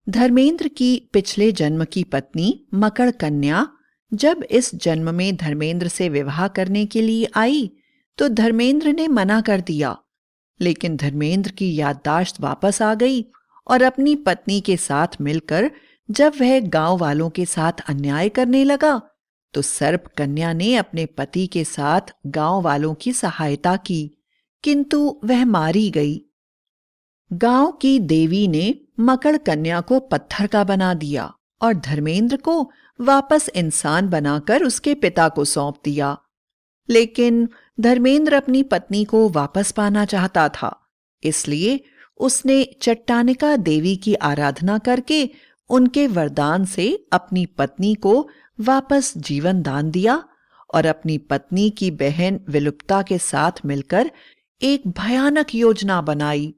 धर्मेंद्र की पिछले जन्म की पत्नी मकड़ कन्या जब इस जन्म में धर्मेंद्र से विवाह करने के लिए आई तो धर्मेंद्र ने मना कर दिया। लेकिन धर्मेंद्र की याददाश्त वापस आ गई और अपनी पत्नी के साथ मिलकर जब वह गांव वालों के साथ अन्याय करने लगा तो सर्प कन्या ने अपने पति के साथ गांव वालों की सहायता की, किंतु वह मारी गई। गांव की देवी ने मकड़ कन्या को पत्थर का बना दिया और धर्मेंद्र को वापस इंसान बनाकर उसके पिता को सौंप दिया। लेकिन धर्मेंद्र अपनी पत्नी को वापस पाना चाहता था, इसलिए उसने चट्टानिका देवी की आराधना करके उनके वरदान से अपनी पत्नी को वापस जीवन दान दिया और अपनी पत्नी की बहन विलुप्ता के साथ मिलकर एक भयानक योजना बनाई।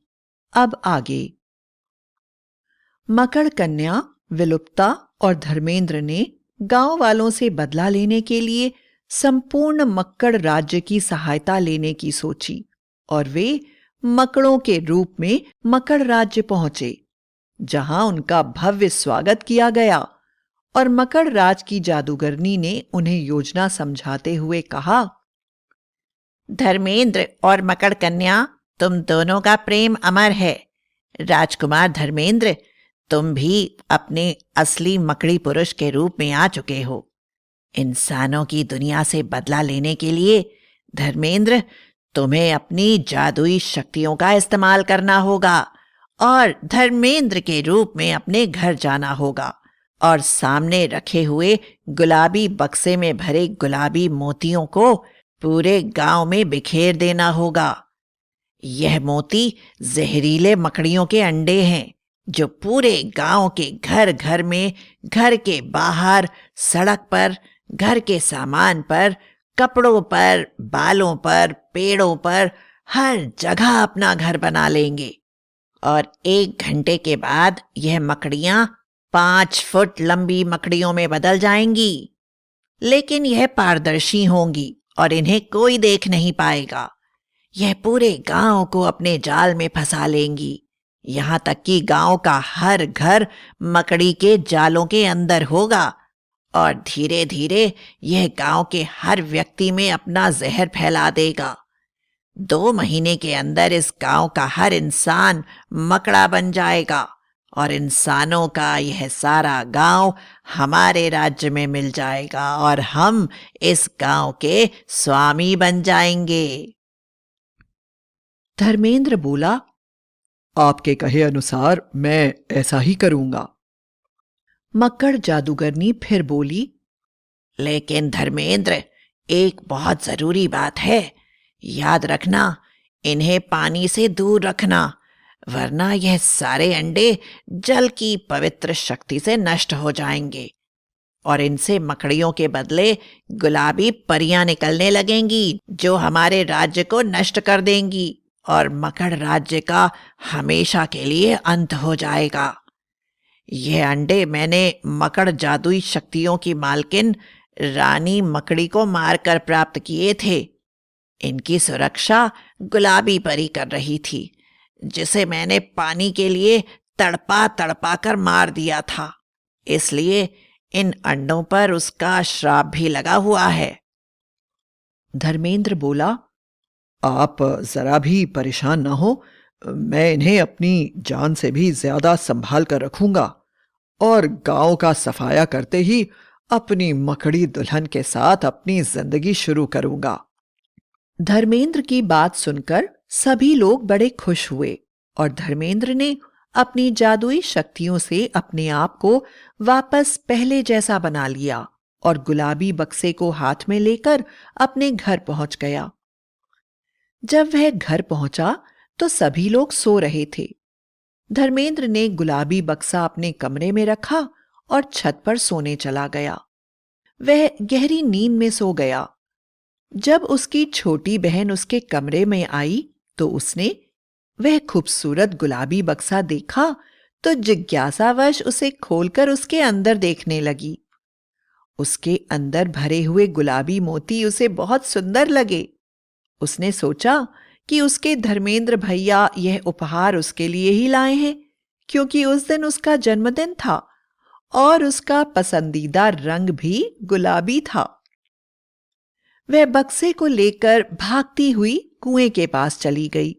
अब आगे। मकड़ कन्या, विलुप्ता और धर्मेंद्र ने गांव वालों से बदला लेने के लिए संपूर्ण मक्कड़ राज्य की सहायता लेने की सोची और वे मकड़ों के रूप में मकड़ राज्य पहुंचे, जहां उनका भव्य स्वागत किया गया और मकड़ राज की जादूगरनी ने उन्हें योजना समझाते हुए कहा, धर्मेंद्र और मकड़ कन्या, तुम दोनों का प्रेम अमर है। राजकुमार धर्मेंद्र, तुम भी अपने असली मकड़ी पुरुष के रूप में आ चुके हो। इंसानों की दुनिया से बदला लेने के लिए धर्मेंद्र, तुम्हें अपनी जादुई शक्तियों का इस्तेमाल करना होगा और धर्मेंद्र के रूप में अपने घर जाना होगा और सामने रखे हुए गुलाबी बक्से में भरे गुलाबी मोतियों को पूरे गांव में बिखेर देना होगा। यह मोती जहरीले मकड़ियों के अंडे हैं जो पूरे गांव के घर घर में, घर के बाहर, सड़क पर, घर के सामान पर, कपड़ों पर, बालों पर, पेड़ों पर, हर जगह अपना घर बना लेंगे और 1 घंटे के बाद यह मकड़ियां 5 फुट लंबी मकड़ियों में बदल जाएंगी। लेकिन यह पारदर्शी होंगी और इन्हें कोई देख नहीं पाएगा। यह पूरे गांव को अपने जाल में फंसा लेंगी, यहां तक कि गांव का हर घर मकड़ी के जालों के अंदर होगा और धीरे धीरे यह गांव के हर व्यक्ति में अपना जहर फैला देगा। 2 महीने के अंदर इस गांव का हर इंसान मकड़ा बन जाएगा और इंसानों का यह सारा गांव हमारे राज्य में मिल जाएगा और हम इस गांव के स्वामी बन जाएंगे। धर्मेंद्र बोला, आपके कहे अनुसार मैं ऐसा ही करूंगा। मक्कड़ जादूगरनी फिर बोली, लेकिन धर्मेंद्र, एक बहुत जरूरी बात है। याद रखना, इन्हें पानी से दूर रखना, वरना यह सारे अंडे जल की पवित्र शक्ति से नष्ट हो जाएंगे और इनसे मकड़ियों के बदले गुलाबी परियां निकलने लगेंगी जो हमारे राज्य को नष्ट कर देंगी और मकड़ राज्य का हमेशा के लिए अंत हो जाएगा। यह अंडे मैंने मकड़ जादुई शक्तियों की मालकिन रानी मकड़ी को मारकर प्राप्त किए थे। इनकी सुरक्षा गुलाबी परी कर रही थी, जिसे मैंने पानी के लिए तड़पा तड़पा कर मार दिया था। इसलिए इन अंडों पर उसका श्राप भी लगा हुआ है। धर्मेंद्र बोला, आप जरा भी परेशान ना हो, मैं इन्हें अपनी जान से भी ज्यादा संभाल कर रखूंगा और गांव का सफाया करते ही अपनी मकड़ी दुल्हन के साथ अपनी जिंदगी शुरू करूंगा। धर्मेंद्र की बात सुनकर सभी लोग बड़े खुश हुए और धर्मेंद्र ने अपनी जादुई शक्तियों से अपने आप को वापस पहले जैसा बना लिया और गुलाबी बक्से को हाथ में लेकर अपने घर पहुंच गया। जब वह घर पहुंचा तो सभी लोग सो रहे थे। धर्मेंद्र ने गुलाबी बक्सा अपने कमरे में रखा और छत पर सोने चला गया। वह गहरी नींद में सो गया। जब उसकी छोटी बहन उसके कमरे में आई तो उसने वह खूबसूरत गुलाबी बक्सा देखा तो जिज्ञासावश उसे खोलकर उसके अंदर देखने लगी। उसके अंदर भरे हुए गुलाबी मोती उसे बहुत सुंदर लगे। उसने सोचा कि उसके धर्मेंद्र भैया यह उपहार उसके लिए ही लाए हैं, क्योंकि उस दिन उसका जन्मदिन था और उसका पसंदीदा रंग भी गुलाबी था। वह बक्से को लेकर भागती हुई कुएं के पास चली गई,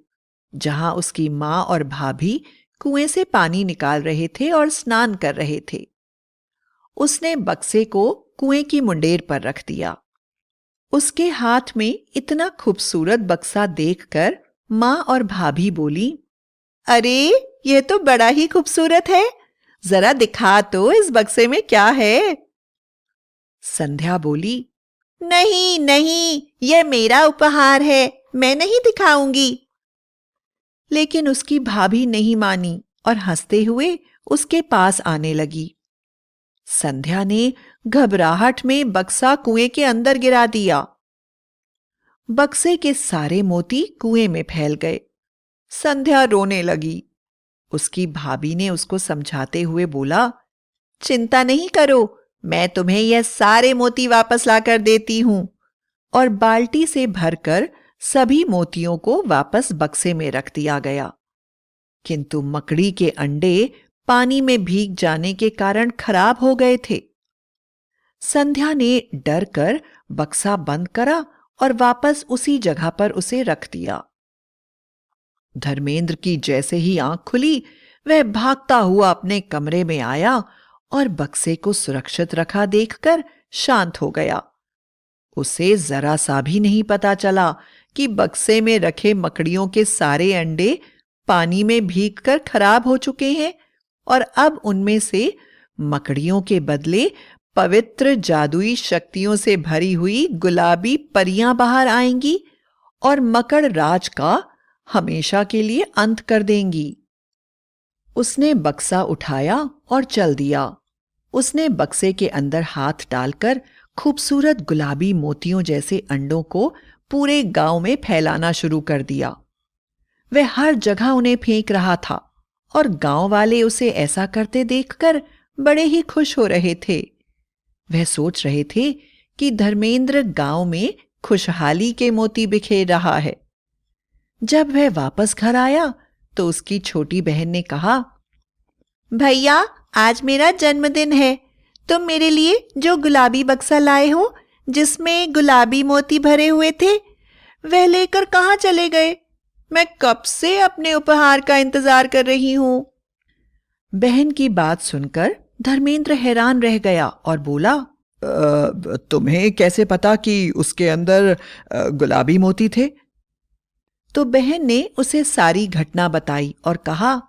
जहां उसकी मां और भाभी कुएं से पानी निकाल रहे थे और स्नान कर रहे थे। उसने बक्से को कुएं की मुंडेर पर रख दिया। उसके हाथ में इतना खूबसूरत बक्सा देखकर मां और भाभी बोली, अरे यह तो बड़ा ही खूबसूरत है, जरा दिखा तो इस बक्से में क्या है। संध्या बोली, नहीं नहीं, यह मेरा उपहार है, मैं नहीं दिखाऊंगी। लेकिन उसकी भाभी नहीं मानी और हंसते हुए उसके पास आने लगी। संध्या ने घबराहट में बक्सा कुएं के अंदर गिरा दिया। बक्से के सारे मोती कुएं में फैल गए। संध्या रोने लगी। उसकी भाभी ने उसको समझाते हुए बोला, चिंता नहीं करो, मैं तुम्हें यह सारे मोती वापस लाकर देती हूं। और बाल्टी से भरकर सभी मोतियों को वापस बक्से में रख दिया गया। किंतु मकड़ी के अंडे पानी में भीग जाने के कारण खराब हो गए थे। संध्या ने डर कर बक्सा बंद करा और वापस उसी जगह पर उसे रख दिया। धर्मेंद्र की जैसे ही आंख खुली, वह भागता हुआ अपने कमरे में आया और बक्से को सुरक्षित रखा देखकर शांत हो गया। उसे जरा सा भी नहीं पता चला कि बक्से में रखे मकड़ियों के सारे अंडे पानी में भीगकर खराब हो चुके हैं और अब उनमें से मकड़ियों के बदले पवित्र जादुई शक्तियों से भरी हुई गुलाबी परियां बाहर आएंगी और मकड़ राज का हमेशा के लिए अंत कर देंगी। उसने बक्सा उठाया और चल दिया। उसने बक्से के अंदर हाथ डालकर खूबसूरत गुलाबी मोतियों जैसे अंडों को पूरे गांव में फैलाना शुरू कर दिया। वह हर जगह उन्हें फेंक रहा था और गांव वाले उसे ऐसा करते देखकर बड़े ही खुश हो रहे थे। वह सोच रहे थे कि धर्मेंद्र गांव में खुशहाली के मोती बिखेर रहा है। जब वह वापस घर आया तो उसकी छोटी बहन ने कहा, भैया आज मेरा जन्मदिन है, तुम मेरे लिए जो गुलाबी बक्सा लाए हो जिसमें गुलाबी मोती भरे हुए थे, वह लेकर कहाँ चले गए? मैं कब से अपने उपहार का इंतजार कर रही हूं। बहन की बात सुनकर धर्मेंद्र हैरान रह गया और बोला, तुम्हें कैसे पता कि उसके अंदर गुलाबी मोती थे? तो बहन ने उसे सारी घटना बताई और कहा,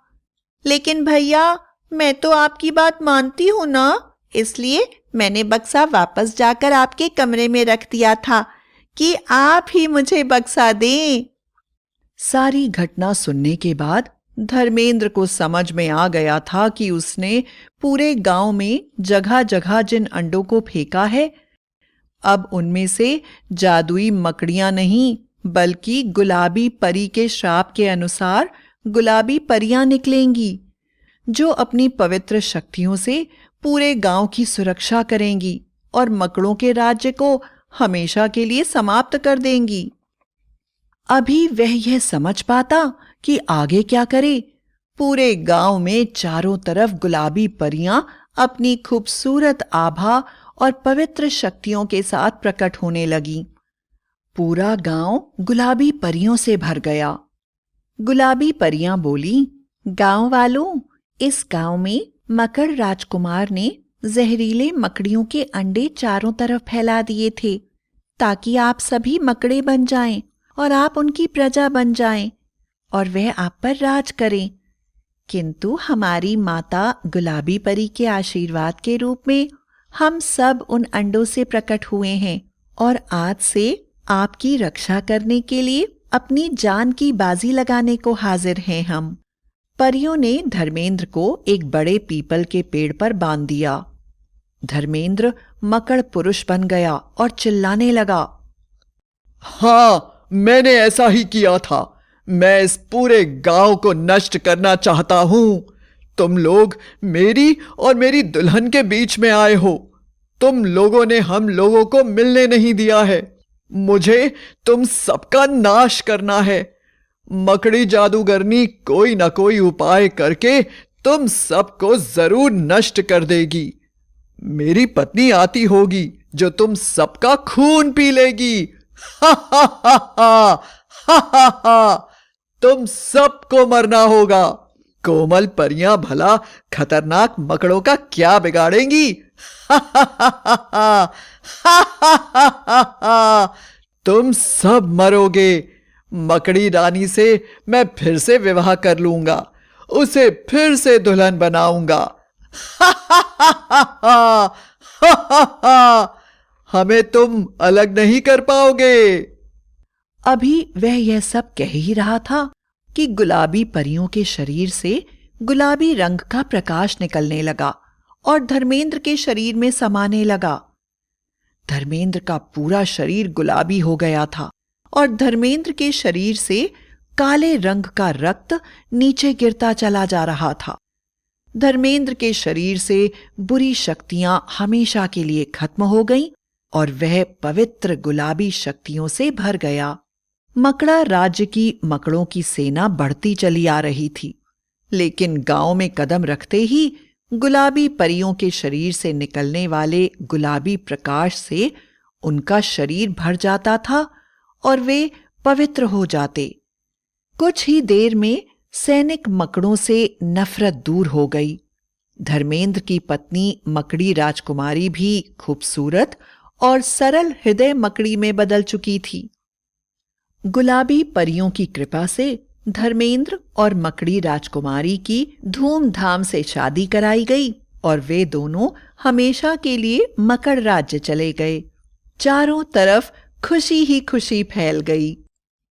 लेकिन भैया मैं तो आपकी बात मानती हूं ना, इसलिए मैंने बक्सा वापस जाकर आपके कमरे में रख दिया था कि आप ही मुझे बक्सा दें। सारी घटना सुनने के बाद धर्मेंद्र को समझ में आ गया था कि उसने पूरे गांव में जगह जगह जिन अंडों को फेंका है, अब उनमें से जादुई मकड़ियां नहीं बल्कि गुलाबी परी के श्राप के अनुसार गुलाबी परियां निकलेंगी, जो अपनी पवित्र शक्तियों से पूरे गांव की सुरक्षा करेंगी और मकड़ों के राज्य को हमेशा के लिए समाप्त कर देंगी। अभी वह यह समझ पाता कि आगे क्या करे। पूरे गांव में चारों तरफ गुलाबी परियां अपनी खूबसूरत आभा और पवित्र शक्तियों के साथ प्रकट होने लगीं। पूरा गांव गुलाबी परियों से भर गया। गुलाबी परियां बोली, गांव वालों, इस गांव में मकड़ राजकुमार ने जहरीले मकड़ियों के अंडे चारों तरफ फैला दिए थे ताकि आप सभी मकड़े बन जाएं और आप उनकी प्रजा बन जाएं और वह आप पर राज करें। किंतु हमारी माता गुलाबी परी के आशीर्वाद के रूप में हम सब उन अंडों से प्रकट हुए हैं और आज से आपकी रक्षा करने के लिए अपनी जान की बाजी लगाने को हाजिर हैं हम। परियों ने धर्मेंद्र को एक बड़े पीपल के पेड़ पर बांध दिया। धर्मेंद्र मकड़ पुरुष बन गया और चिल्लाने लगा, हाँ, मैंने ऐसा ही किया था। मैं इस पूरे गांव को नष्ट करना चाहता हूं। तुम लोग मेरी और मेरी दुल्हन के बीच में आए हो। तुम लोगों ने हम लोगों को मिलने नहीं दिया है। मुझे तुम सबका नाश करना है। मकड़ी जादूगरनी कोई ना कोई उपाय करके तुम सबको जरूर नष्ट कर देगी। मेरी पत्नी आती होगी जो तुम सबका खून पी लेगी। हा हा हा हा हा हा हा, तुम सबको मरना होगा। कोमल परियां भला खतरनाक मकड़ों का क्या बिगाड़ेंगी? हा हा हा हा हा हा हा हा हा, तुम सब मरोगे। मकड़ी रानी से मैं फिर से विवाह कर लूंगा, उसे फिर से दुल्हन बनाऊंगा। हा हा हा हा हा हा हा हा, हमें तुम अलग नहीं कर पाओगे। अभी वह यह सब कह ही रहा था कि गुलाबी परियों के शरीर से गुलाबी रंग का प्रकाश निकलने लगा और धर्मेंद्र के शरीर में समाने लगा। धर्मेंद्र का पूरा शरीर गुलाबी हो गया था और धर्मेंद्र के शरीर से काले रंग का रक्त नीचे गिरता चला जा रहा था। धर्मेंद्र के शरीर से बुरी शक्तियां हमेशा के लिए खत्म हो गईं और वह पवित्र गुलाबी शक्तियों से भर गया। मकड़ा राज्य की मकड़ों की सेना बढ़ती चली आ रही थी, लेकिन गांव में कदम रखते ही गुलाबी परियों के शरीर से निकलने वाले गुलाबी प्रकाश से उनका शरीर भर जाता था और वे पवित्र हो जाते। कुछ ही देर में सैनिक मकड़ों से नफरत दूर हो गई। धर्मेंद्र की पत्नी मकड़ी राजकुमारी भी खूबसूरत और सरल हृदय मकड़ी में बदल चुकी थी। गुलाबी परियों की कृपा से धर्मेंद्र और मकड़ी राजकुमारी की धूमधाम से शादी कराई गई और वे दोनों हमेशा के लिए मकड़ राज्य चले गए। चारों तरफ खुशी ही खुशी फैल गई।